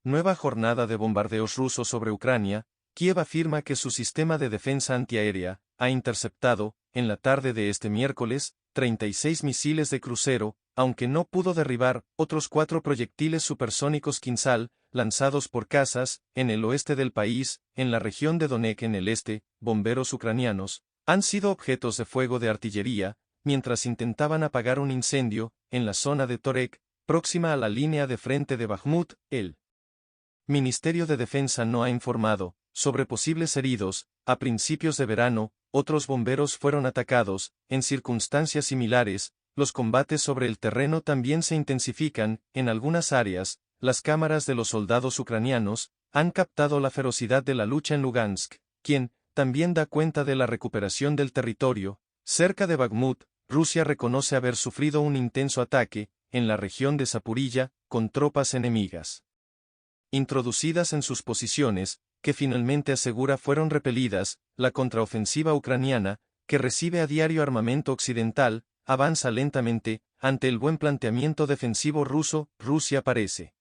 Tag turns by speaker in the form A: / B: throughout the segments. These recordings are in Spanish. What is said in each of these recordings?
A: nueva jornada de bombardeos rusos sobre Ucrania. Kiev afirma que su sistema de defensa antiaérea ha interceptado, en la tarde de este miércoles, 36 misiles de crucero, aunque no pudo derribar otros 4 proyectiles supersónicos Kinzhal, lanzados por cazas, en el oeste del país, en la región de Donetsk en el este. Bomberos ucranianos han sido objetos de fuego de artillería, mientras intentaban apagar un incendio, en la zona de Torek, próxima a la línea de frente de Bakhmut. El Ministerio de Defensa no ha informado sobre posibles heridos. A principios de verano, otros bomberos fueron atacados. En circunstancias similares, los combates sobre el terreno también se intensifican. En algunas áreas, las cámaras de los soldados ucranianos han captado la ferocidad de la lucha en Lugansk, quien también da cuenta de la recuperación del territorio. Cerca de Bakhmut, Rusia reconoce haber sufrido un intenso ataque en la región de Zaporilla, con tropas enemigas introducidas en sus posiciones, que finalmente asegura fueron repelidas. La contraofensiva ucraniana, que recibe a diario armamento occidental, avanza lentamente. Ante el buen planteamiento defensivo ruso, Rusia parece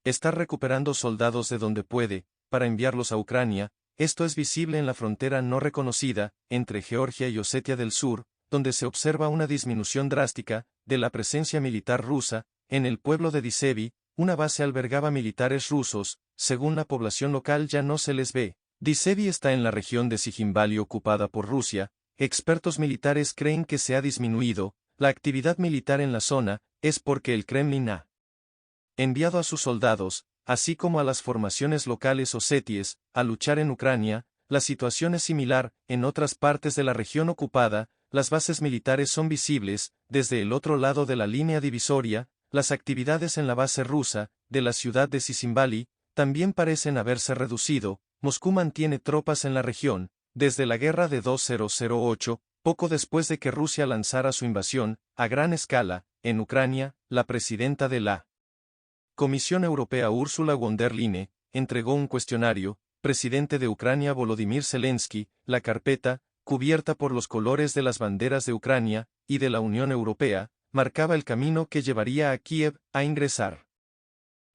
A: estar recuperando soldados de donde puede, para enviarlos a Ucrania. Esto es visible en la frontera no reconocida, entre Georgia y Osetia del Sur, donde se observa una disminución drástica de la presencia militar rusa. En el pueblo de Disevi, una base albergaba militares rusos. Según la población local ya no se les ve. Disevi está en la región de Sijimbali ocupada por Rusia. Expertos militares creen que se ha disminuido la actividad militar en la zona, es porque el Kremlin ha enviado a sus soldados, así como a las formaciones locales oseties, a luchar en Ucrania. La situación es similar en otras partes de la región ocupada. Las bases militares son visibles desde el otro lado de la línea divisoria. Las actividades en la base rusa de la ciudad de Sijimbali también parecen haberse reducido. Moscú mantiene tropas en la región desde la guerra de 2008, poco después de que Rusia lanzara su invasión a gran escala en Ucrania. La presidenta de la Comisión Europea Ursula von der Leyen entregó un cuestionario. Presidente de Ucrania Volodymyr Zelensky, la carpeta, cubierta por los colores de las banderas de Ucrania y de la Unión Europea, marcaba el camino que llevaría a Kiev a ingresar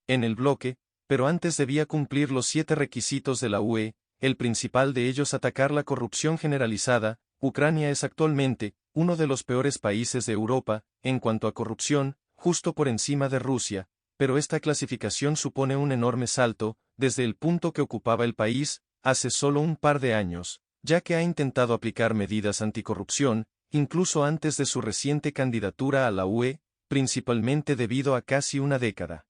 A: en el bloque, pero antes debía cumplir los 7 requisitos de la UE, el principal de ellos atacar la corrupción generalizada. Ucrania es actualmente uno de los peores países de Europa en cuanto a corrupción, justo por encima de Rusia, pero esta clasificación supone un enorme salto desde el punto que ocupaba el país hace solo un par de años, ya que ha intentado aplicar medidas anticorrupción, incluso antes de su reciente candidatura a la UE, principalmente debido a casi una década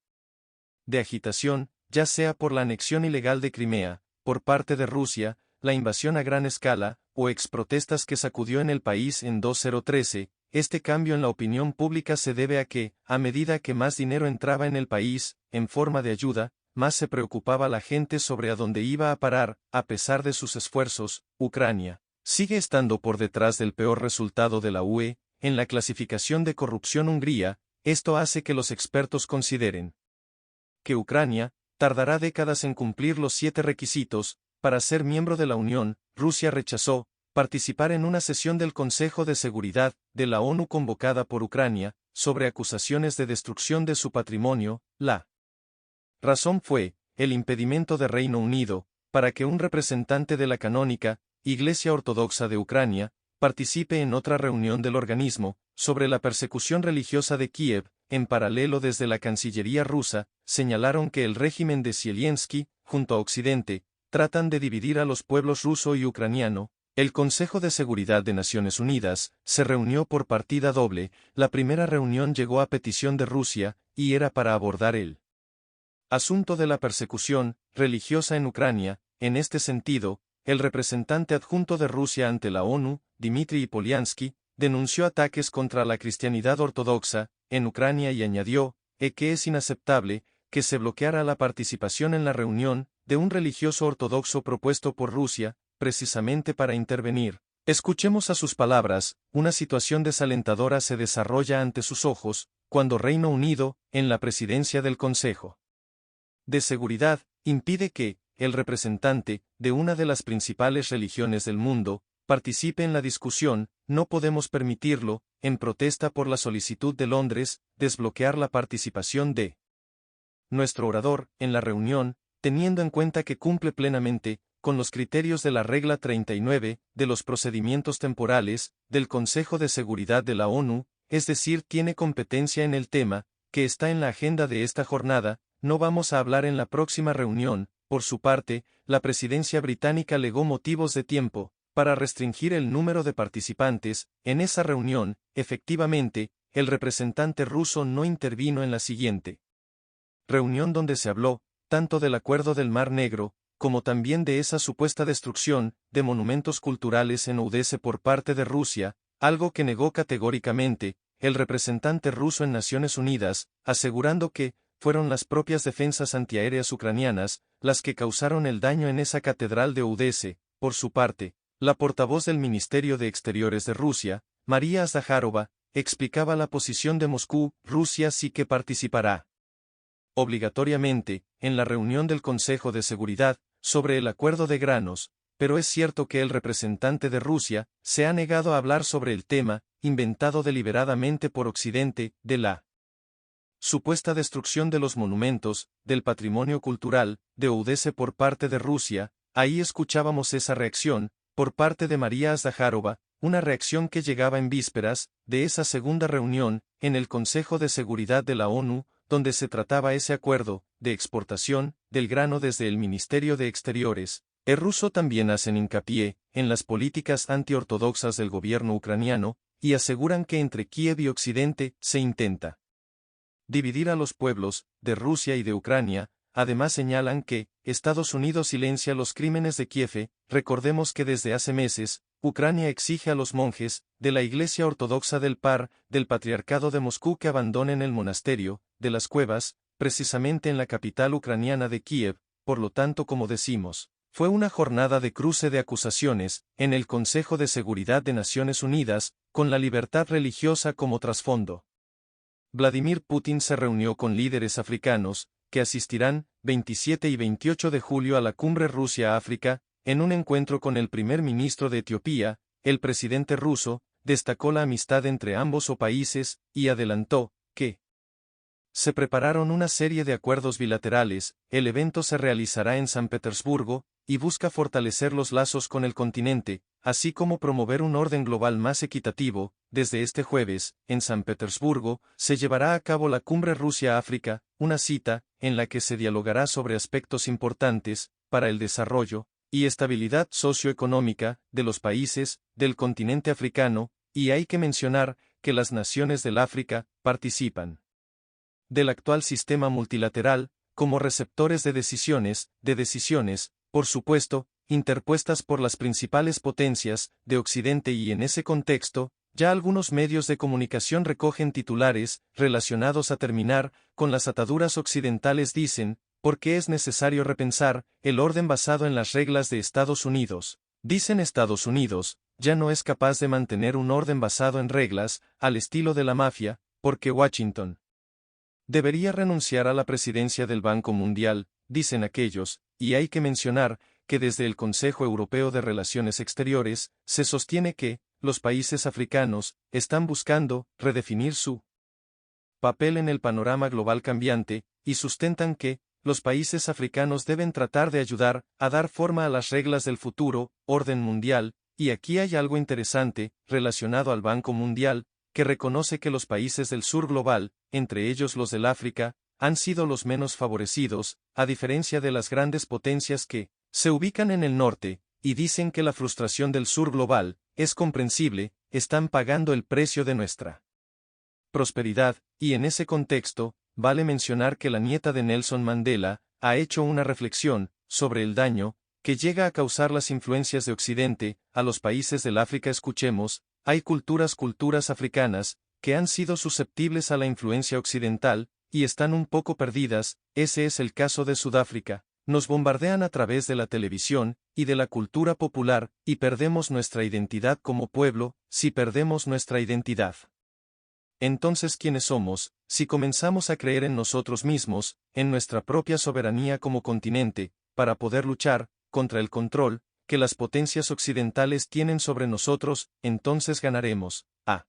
A: de agitación, ya sea por la anexión ilegal de Crimea, por parte de Rusia, la invasión a gran escala, o exprotestas que sacudió en el país en 2013. Este cambio en la opinión pública se debe a que, a medida que más dinero entraba en el país, en forma de ayuda, más se preocupaba la gente sobre a dónde iba a parar. A pesar de sus esfuerzos, Ucrania sigue estando por detrás del peor resultado de la UE, en la clasificación de corrupción Hungría. Esto hace que los expertos consideren que Ucrania tardará décadas en cumplir los 7 requisitos para ser miembro de la Unión. Rusia rechazó participar en una sesión del Consejo de Seguridad de la ONU convocada por Ucrania, sobre acusaciones de destrucción de su patrimonio. La razón fue el impedimento de Reino Unido para que un representante de la canónica Iglesia Ortodoxa de Ucrania participe en otra reunión del organismo sobre la persecución religiosa de Kiev. En paralelo, desde la Cancillería rusa señalaron que el régimen de Zelensky, junto a Occidente, tratan de dividir a los pueblos ruso y ucraniano. El Consejo de Seguridad de Naciones Unidas se reunió por partida doble. La primera reunión llegó a petición de Rusia, y era para abordar el asunto de la persecución religiosa en Ucrania. En este sentido, el representante adjunto de Rusia ante la ONU, Dmitry Polyansky, denunció ataques contra la cristianidad ortodoxa en Ucrania y añadió que es inaceptable que se bloqueara la participación en la reunión de un religioso ortodoxo propuesto por Rusia, precisamente para intervenir. Escuchemos a sus palabras: una situación desalentadora se desarrolla ante sus ojos, cuando Reino Unido, en la presidencia del Consejo de Seguridad, impide que el representante de una de las principales religiones del mundo participe en la discusión. No podemos permitirlo. En protesta por la solicitud de Londres, desbloquear la participación de nuestro orador, en la reunión, teniendo en cuenta que cumple plenamente con los criterios de la regla 39 de los procedimientos temporales del Consejo de Seguridad de la ONU, es decir, tiene competencia en el tema que está en la agenda de esta jornada, no vamos a hablar en la próxima reunión. Por su parte, la presidencia británica alegó motivos de tiempo para restringir el número de participantes. En esa reunión, efectivamente, el representante ruso no intervino en la siguiente reunión, donde se habló tanto del Acuerdo del Mar Negro, como también de esa supuesta destrucción de monumentos culturales en Odesa por parte de Rusia, algo que negó categóricamente el representante ruso en Naciones Unidas, asegurando que fueron las propias defensas antiaéreas ucranianas las que causaron el daño en esa catedral de Odesa. Por su parte, la portavoz del Ministerio de Exteriores de Rusia, María Zakharova, explicaba la posición de Moscú. Rusia sí que participará obligatoriamente en la reunión del Consejo de Seguridad sobre el acuerdo de granos, pero es cierto que el representante de Rusia se ha negado a hablar sobre el tema, inventado deliberadamente por Occidente, de la supuesta destrucción de los monumentos, del patrimonio cultural, de Odesa por parte de Rusia. Ahí escuchábamos esa reacción, por parte de María Zakharova, una reacción que llegaba en vísperas de esa segunda reunión, en el Consejo de Seguridad de la ONU, donde se trataba ese acuerdo de exportación del grano desde el Ministerio de Exteriores. El ruso también hacen hincapié en las políticas antiortodoxas del gobierno ucraniano, y aseguran que entre Kiev y Occidente se intenta dividir a los pueblos de Rusia y de Ucrania. Además señalan que Estados Unidos silencia los crímenes de Kiev. Recordemos que desde hace meses, Ucrania exige a los monjes de la Iglesia Ortodoxa del del Patriarcado de Moscú que abandonen el monasterio de las cuevas, precisamente en la capital ucraniana de Kiev. Por lo tanto, como decimos, fue una jornada de cruce de acusaciones en el Consejo de Seguridad de Naciones Unidas, con la libertad religiosa como trasfondo. Vladimir Putin se reunió con líderes africanos, que asistirán 27 y 28 de julio a la cumbre Rusia-África. En un encuentro con el primer ministro de Etiopía, el presidente ruso destacó la amistad entre ambos países, y adelantó que se prepararon una serie de acuerdos bilaterales. El evento se realizará en San Petersburgo, y busca fortalecer los lazos con el continente, así como promover un orden global más equitativo. Desde este jueves, en San Petersburgo, se llevará a cabo la cumbre Rusia-África, una cita en la que se dialogará sobre aspectos importantes para el desarrollo y estabilidad socioeconómica de los países del continente africano, y hay que mencionar que las naciones del África participan del actual sistema multilateral como receptores de decisiones, por supuesto, interpuestas por las principales potencias de Occidente, y en ese contexto, ya algunos medios de comunicación recogen titulares relacionados a terminar con las ataduras occidentales. Dicen, ¿por qué es necesario repensar el orden basado en las reglas de Estados Unidos? Dicen, Estados Unidos ya no es capaz de mantener un orden basado en reglas, al estilo de la mafia, porque Washington debería renunciar a la presidencia del Banco Mundial, dicen aquellos, y hay que mencionar que desde el Consejo Europeo de Relaciones Exteriores se sostiene que los países africanos están buscando redefinir su papel en el panorama global cambiante, y sustentan que los países africanos deben tratar de ayudar a dar forma a las reglas del futuro orden mundial. Y aquí hay algo interesante relacionado al Banco Mundial, que reconoce que los países del sur global, entre ellos los del África, han sido los menos favorecidos, a diferencia de las grandes potencias que se ubican en el norte, y dicen que la frustración del sur global es comprensible. Están pagando el precio de nuestra prosperidad, y en ese contexto, vale mencionar que la nieta de Nelson Mandela ha hecho una reflexión sobre el daño que llega a causar las influencias de Occidente a los países del África. Escuchemos. Hay culturas africanas que han sido susceptibles a la influencia occidental y están un poco perdidas. Ese es el caso de Sudáfrica. Nos bombardean a través de la televisión y de la cultura popular, y perdemos nuestra identidad como pueblo. Si perdemos nuestra identidad, entonces ¿quiénes somos? Si comenzamos a creer en nosotros mismos, en nuestra propia soberanía como continente, para poder luchar contra el control que las potencias occidentales tienen sobre nosotros, entonces ganaremos. A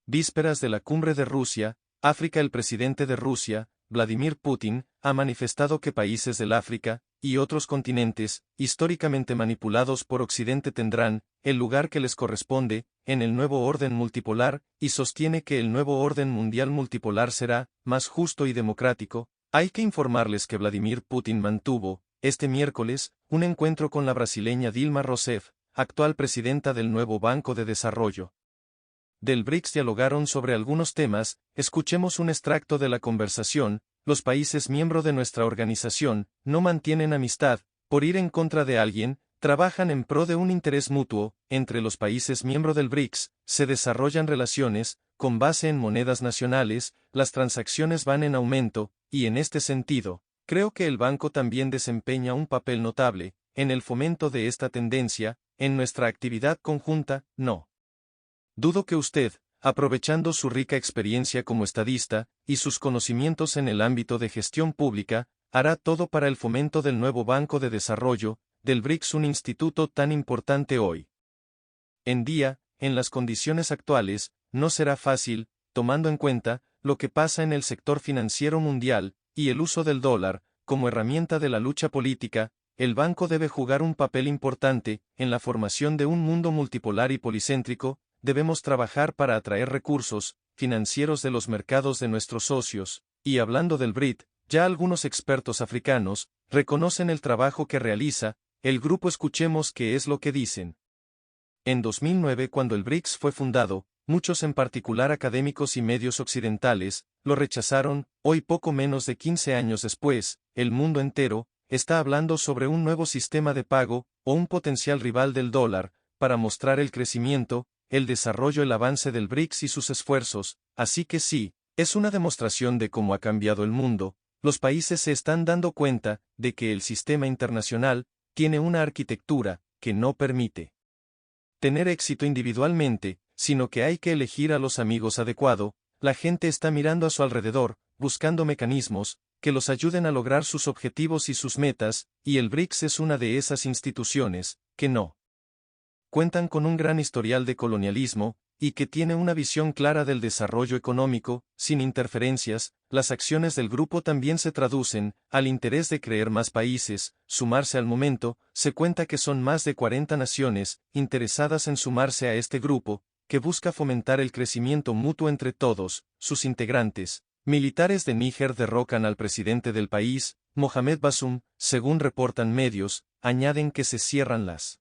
A: vísperas de la cumbre de Rusia, África, el presidente de Rusia Vladimir Putin, ha manifestado que países del África, y otros continentes, históricamente manipulados por Occidente tendrán, el lugar que les corresponde, en el nuevo orden multipolar, y sostiene que el nuevo orden mundial multipolar será, más justo y democrático. Hay que informarles que Vladimir Putin mantuvo, este miércoles, un encuentro con la brasileña Dilma Rousseff, actual presidenta del nuevo Banco de Desarrollo del BRICS. Dialogaron sobre algunos temas. Escuchemos un extracto de la conversación. Los países miembros de nuestra organización no mantienen amistad por ir en contra de alguien, trabajan en pro de un interés mutuo. Entre los países miembros del BRICS se desarrollan relaciones con base en monedas nacionales, las transacciones van en aumento, y en este sentido, creo que el banco también desempeña un papel notable en el fomento de esta tendencia. En nuestra actividad conjunta, no dudo que usted, aprovechando su rica experiencia como estadista, y sus conocimientos en el ámbito de gestión pública, hará todo para el fomento del nuevo Banco de Desarrollo, del BRICS, un instituto tan importante hoy en día. En las condiciones actuales, no será fácil, tomando en cuenta lo que pasa en el sector financiero mundial, y el uso del dólar, como herramienta de la lucha política. El banco debe jugar un papel importante en la formación de un mundo multipolar y policéntrico. Debemos trabajar para atraer recursos financieros de los mercados de nuestros socios, y hablando del BRIT, ya algunos expertos africanos reconocen el trabajo que realiza el grupo. Escuchemos qué es lo que dicen. En 2009, cuando el BRICS fue fundado, muchos, en particular académicos y medios occidentales, lo rechazaron. Hoy, poco menos de 15 años después, el mundo entero está hablando sobre un nuevo sistema de pago, o un potencial rival del dólar, para mostrar el crecimiento, el desarrollo, el avance del BRICS y sus esfuerzos. Así que sí, es una demostración de cómo ha cambiado el mundo. Los países se están dando cuenta de que el sistema internacional tiene una arquitectura que no permite tener éxito individualmente, sino que hay que elegir a los amigos adecuados. La gente está mirando a su alrededor, buscando mecanismos que los ayuden a lograr sus objetivos y sus metas, y el BRICS es una de esas instituciones que no cuentan con un gran historial de colonialismo, y que tiene una visión clara del desarrollo económico, sin interferencias. Las acciones del grupo también se traducen al interés de crear más países, sumarse al momento. Se cuenta que son más de 40 naciones interesadas en sumarse a este grupo, que busca fomentar el crecimiento mutuo entre todos sus integrantes. Militares de Níger derrocan al presidente del país, Mohamed Bazoum, según reportan medios. Añaden que se cierran las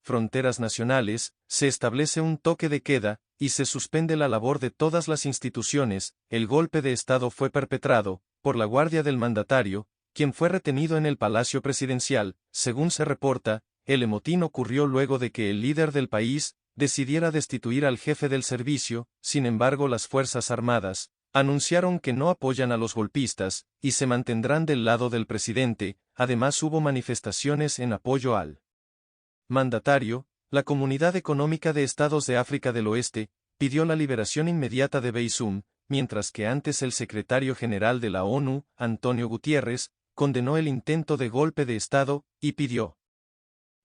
A: fronteras nacionales, se establece un toque de queda, y se suspende la labor de todas las instituciones. El golpe de Estado fue perpetrado por la guardia del mandatario, quien fue retenido en el Palacio Presidencial. Según se reporta, el motín ocurrió luego de que el líder del país decidiera destituir al jefe del servicio. Sin embargo, las Fuerzas Armadas anunciaron que no apoyan a los golpistas, y se mantendrán del lado del presidente. Además, hubo manifestaciones en apoyo al mandatario. La Comunidad Económica de Estados de África del Oeste pidió la liberación inmediata de Bazoum, mientras que antes el secretario general de la ONU, Antonio Gutiérrez, condenó el intento de golpe de Estado, y pidió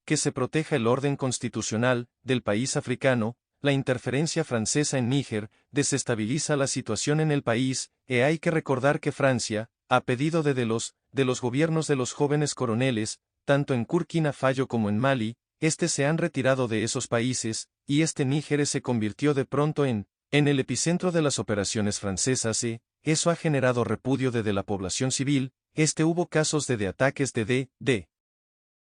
A: que se proteja el orden constitucional del país africano. La interferencia francesa en Níger desestabiliza la situación en el país, y hay que recordar que Francia, a pedido de los gobiernos de los jóvenes coroneles, tanto en Burkina Faso como en Mali, se han retirado de esos países, y Níger se convirtió de pronto en el epicentro de las operaciones francesas. Eso ha generado repudio de la población civil. Hubo casos de ataques de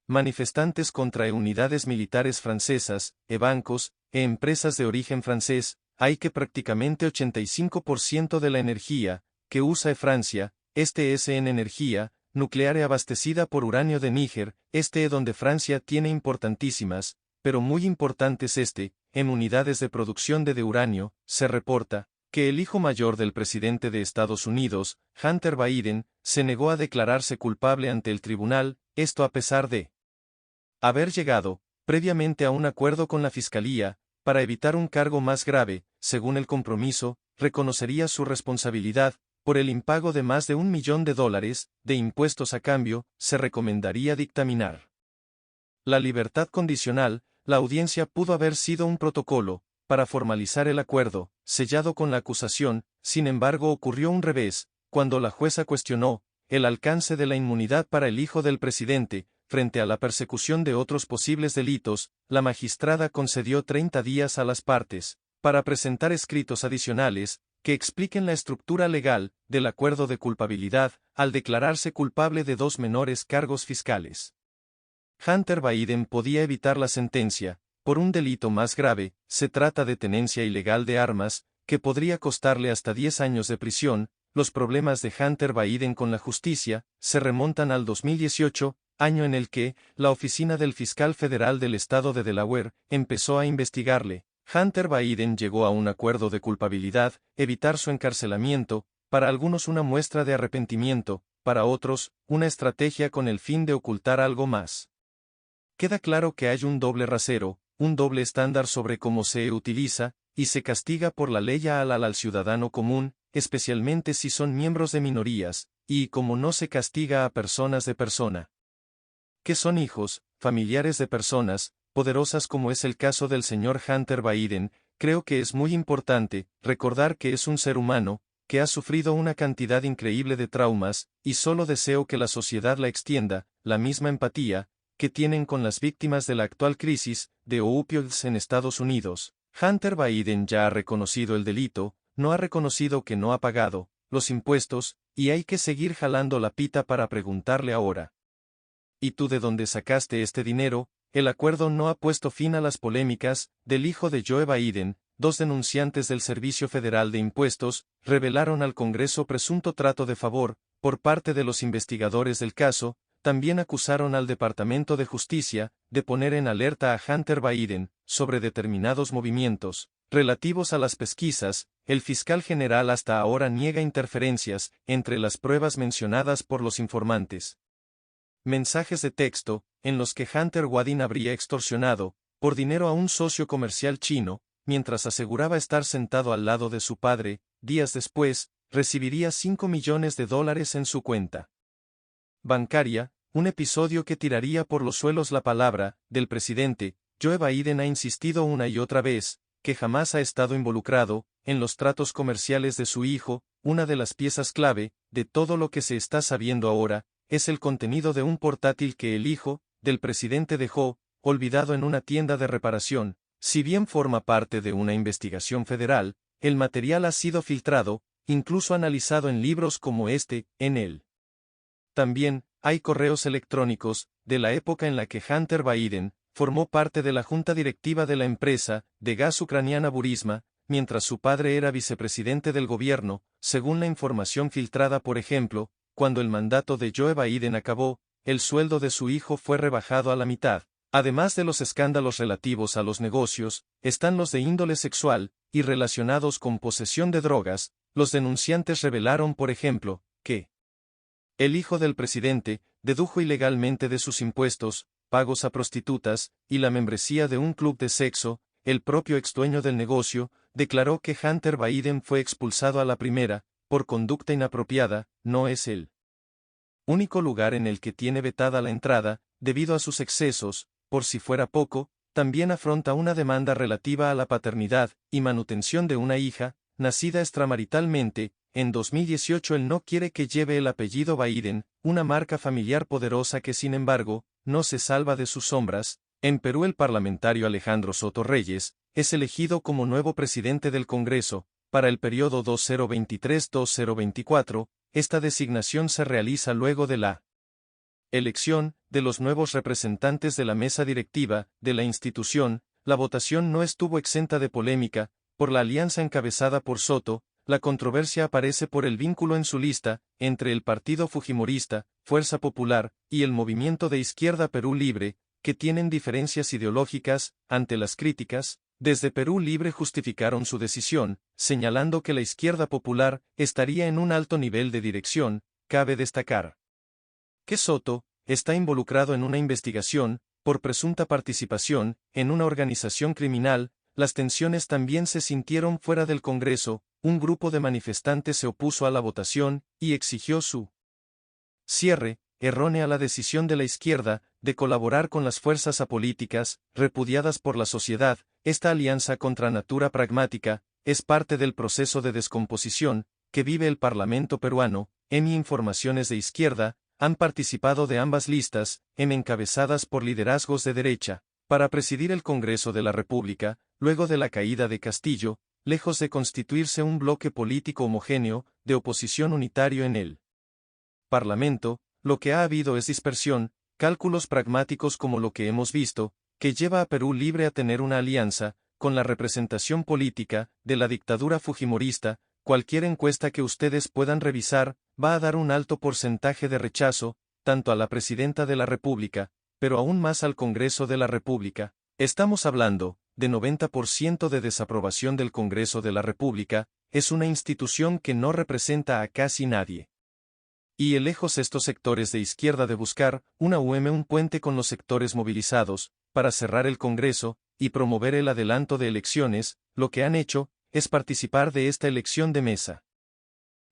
A: manifestantes contra unidades militares francesas, bancos, empresas de origen francés. Hay que prácticamente 85% de la energía que usa Francia, es en energía nuclear abastecida por uranio de Níger. Donde Francia tiene importantísimas, pero muy importantes en unidades de producción de uranio. Se reporta que el hijo mayor del presidente de Estados Unidos, Hunter Biden, se negó a declararse culpable ante el tribunal, a pesar de haber llegado previamente a un acuerdo con la fiscalía para evitar un cargo más grave. Según el compromiso, reconocería su responsabilidad por el impago de más de $1 millón de impuestos. A cambio, se recomendaría dictaminar la libertad condicional. La audiencia pudo haber sido un protocolo para formalizar el acuerdo, sellado con la acusación. Sin embargo, ocurrió un revés. cuando la jueza cuestionó el alcance de la inmunidad para el hijo del presidente, frente a la persecución de otros posibles delitos, la magistrada concedió 30 días a las partes para presentar escritos adicionales que expliquen la estructura legal del acuerdo de culpabilidad al declararse culpable de 2 menores cargos fiscales. Hunter Biden podía evitar la sentencia por un delito más grave. Se trata de tenencia ilegal de armas, que podría costarle hasta 10 años de prisión. Los problemas de Hunter Biden con la justicia se remontan al 2018, año en el que la oficina del fiscal federal del estado de Delaware empezó a investigarle. Hunter Biden llegó a un acuerdo de culpabilidad, evitar su encarcelamiento, para algunos una muestra de arrepentimiento, para otros, una estrategia con el fin de ocultar algo más. Queda claro que hay un doble rasero, un doble estándar sobre cómo se utiliza y se castiga por la ley al ciudadano común, especialmente si son miembros de minorías, y como no se castiga a personas de persona que son hijos, familiares de personas poderosas como es el caso del señor Hunter Biden. Creo que es muy importante recordar que es un ser humano, que ha sufrido una cantidad increíble de traumas, y solo deseo que la sociedad la extienda, la misma empatía que tienen con las víctimas de la actual crisis de opioides en Estados Unidos. Hunter Biden ya ha reconocido el delito, no ha reconocido que no ha pagado los impuestos, y hay que seguir jalando la pita para preguntarle ahora: ¿y tú de dónde sacaste este dinero? El acuerdo no ha puesto fin a las polémicas del hijo de Joe Biden. 2 denunciantes del Servicio Federal de Impuestos revelaron al Congreso presunto trato de favor por parte de los investigadores del caso. También acusaron al Departamento de Justicia de poner en alerta a Hunter Biden sobre determinados movimientos relativos a las pesquisas. El fiscal general hasta ahora niega interferencias entre las pruebas mencionadas por los informantes. Mensajes de texto, en los que Hunter Biden habría extorsionado por dinero a un socio comercial chino, mientras aseguraba estar sentado al lado de su padre. Días después, recibiría $5 millones en su cuenta bancaria, un episodio que tiraría por los suelos la palabra del presidente. Joe Biden ha insistido una y otra vez que jamás ha estado involucrado en los tratos comerciales de su hijo. Una de las piezas clave de todo lo que se está sabiendo ahora es el contenido de un portátil que el hijo del presidente dejó olvidado en una tienda de reparación. Si bien forma parte de una investigación federal, el material ha sido filtrado, incluso analizado en libros como este. En él también hay correos electrónicos de la época en la que Hunter Biden formó parte de la junta directiva de la empresa de gas ucraniana Burisma, mientras su padre era vicepresidente del gobierno. Según la información filtrada, por ejemplo, cuando el mandato de Joe Biden acabó, el sueldo de su hijo fue rebajado a la mitad. Además de los escándalos relativos a los negocios, están los de índole sexual y relacionados con posesión de drogas. Los denunciantes revelaron, por ejemplo, que el hijo del presidente dedujo ilegalmente de sus impuestos pagos a prostitutas y la membresía de un club de sexo. El propio exdueño del negocio declaró que Hunter Biden fue expulsado a la primera por conducta inapropiada. No es el único lugar en el que tiene vetada la entrada debido a sus excesos. Por si fuera poco, también afronta una demanda relativa a la paternidad y manutención de una hija nacida extramaritalmente. En 2018 él no quiere que lleve el apellido Biden, una marca familiar poderosa que sin embargo, no se salva de sus sombras. En Perú el parlamentario Alejandro Soto Reyes es elegido como nuevo presidente del Congreso para el periodo 2023-2024. Esta designación se realiza luego de la elección de los nuevos representantes de la mesa directiva de la institución. La votación no estuvo exenta de polémica por la alianza encabezada por Soto. La controversia aparece por el vínculo en su lista entre el Partido Fujimorista, Fuerza Popular, y el Movimiento de Izquierda Perú Libre, que tienen diferencias ideológicas. Ante las críticas, desde Perú Libre justificaron su decisión, señalando que la izquierda popular estaría en un alto nivel de dirección. Cabe destacar que Soto está involucrado en una investigación por presunta participación en una organización criminal. Las tensiones también se sintieron fuera del Congreso. Un grupo de manifestantes se opuso a la votación y exigió su cierre. Errónea la decisión de la izquierda de colaborar con las fuerzas apolíticas repudiadas por la sociedad. Esta alianza contra natura pragmática es parte del proceso de descomposición que vive el Parlamento peruano, en informaciones de izquierda, han participado de ambas listas, encabezadas por liderazgos de derecha, para presidir el Congreso de la República, luego de la caída de Castillo, lejos de constituirse un bloque político homogéneo, de oposición unitario en el Parlamento, lo que ha habido es dispersión, cálculos pragmáticos como lo que hemos visto, que lleva a Perú Libre a tener una alianza, con la representación política, de la dictadura fujimorista. Cualquier encuesta que ustedes puedan revisar, va a dar un alto porcentaje de rechazo, tanto a la Presidenta de la República, pero aún más al Congreso de la República. Estamos hablando, de 90% de desaprobación del Congreso de la República, es una institución que no representa a casi nadie. Y lejos estos sectores de izquierda de buscar un puente con los sectores movilizados, para cerrar el Congreso, y promover el adelanto de elecciones, lo que han hecho, es participar de esta elección de mesa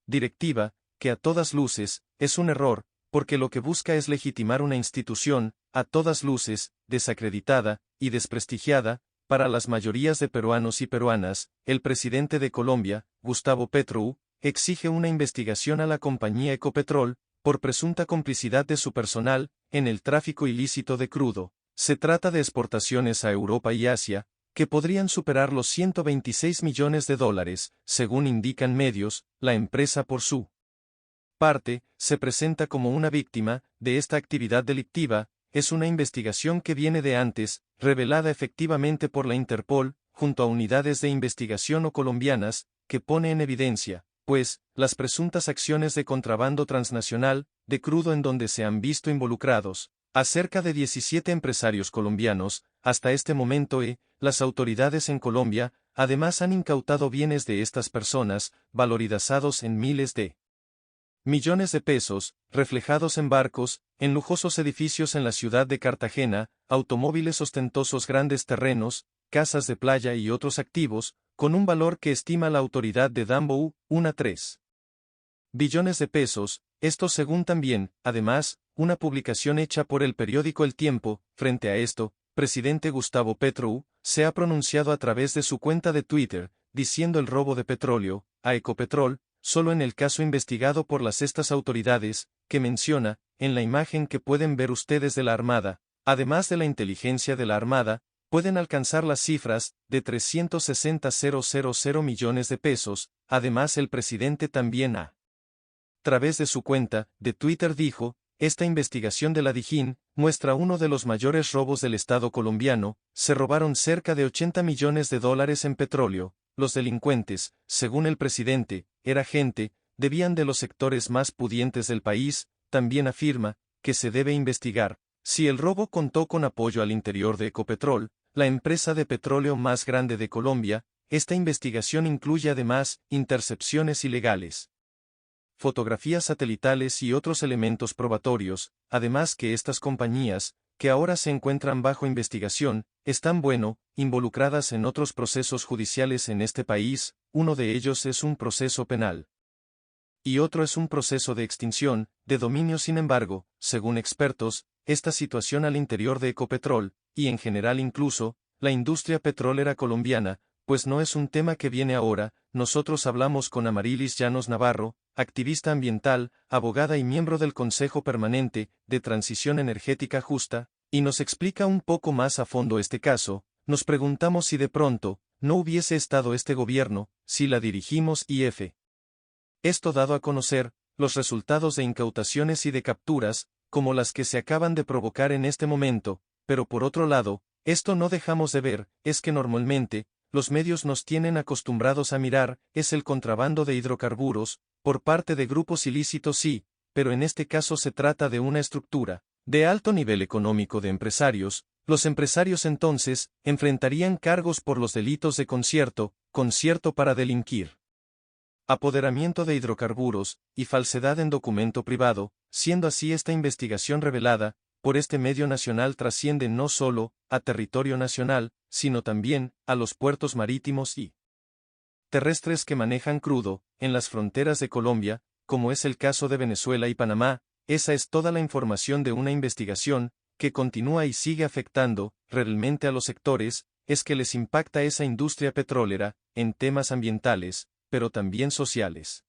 A: directiva, que a todas luces, es un error, porque lo que busca es legitimar una institución, a todas luces, desacreditada y desprestigiada, para las mayorías de peruanos y peruanas. El presidente de Colombia, Gustavo Petro, exige una investigación a la compañía Ecopetrol, por presunta complicidad de su personal, en el tráfico ilícito de crudo. Se trata de exportaciones a Europa y Asia, que podrían superar los $126 millones, según indican medios. La empresa por su parte, se presenta como una víctima de esta actividad delictiva. Es una investigación que viene de antes, revelada efectivamente por la Interpol, junto a unidades de investigación o colombianas, que pone en evidencia, pues, las presuntas acciones de contrabando transnacional, de crudo en donde se han visto involucrados a cerca de 17 empresarios colombianos. Hasta este momento las autoridades en Colombia, además han incautado bienes de estas personas, valorizados en miles de millones de pesos, reflejados en barcos, en lujosos edificios en la ciudad de Cartagena, automóviles ostentosos, grandes terrenos, casas de playa y otros activos, con un valor que estima la autoridad de Dambo, a 3 billones de pesos. Esto según también, además, una publicación hecha por el periódico El Tiempo. Frente a esto, presidente Gustavo Petro se ha pronunciado a través de su cuenta de Twitter, diciendo el robo de petróleo a Ecopetrol, solo en el caso investigado por estas autoridades, que menciona, en la imagen que pueden ver ustedes de la Armada, además de la inteligencia de la Armada, pueden alcanzar las cifras de 360.000 millones de pesos. Además, el presidente también a través de su cuenta de Twitter dijo: esta investigación de la DIJÍN muestra uno de los mayores robos del Estado colombiano. Se robaron cerca de $80 millones en petróleo. Los delincuentes, según el presidente, era gente, debían de los sectores más pudientes del país. También afirma que se debe investigar si el robo contó con apoyo al interior de Ecopetrol, la empresa de petróleo más grande de Colombia. Esta investigación incluye además intercepciones ilegales, fotografías satelitales y otros elementos probatorios. Además que estas compañías, que ahora se encuentran bajo investigación, están involucradas en otros procesos judiciales en este país. Uno de ellos es un proceso penal y otro es un proceso de extinción de dominio. Sin embargo, según expertos, esta situación al interior de Ecopetrol, y en general incluso, la industria petrolera colombiana, pues no es un tema que viene ahora. Nosotros hablamos con Amarilis Llanos Navarro, activista ambiental, abogada y miembro del Consejo Permanente de Transición Energética Justa, y nos explica un poco más a fondo este caso. Nos preguntamos si de pronto no hubiese estado este gobierno, si la dirigimos esto dado a conocer los resultados de incautaciones y de capturas, como las que se acaban de provocar en este momento. Pero por otro lado, esto no dejamos de ver, es que normalmente, los medios nos tienen acostumbrados a mirar, es el contrabando de hidrocarburos, por parte de grupos ilícitos, sí, pero en este caso se trata de una estructura de alto nivel económico de empresarios. Los empresarios entonces enfrentarían cargos por los delitos de concierto para delinquir, apoderamiento de hidrocarburos, y falsedad en documento privado. Siendo así, esta investigación revelada por este medio nacional trasciende no solo a territorio nacional, sino también a los puertos marítimos y terrestres que manejan crudo en las fronteras de Colombia, como es el caso de Venezuela y Panamá. Esa es toda la información de una investigación que continúa y sigue afectando realmente a los sectores, es que les impacta esa industria petrolera en temas ambientales, pero también sociales.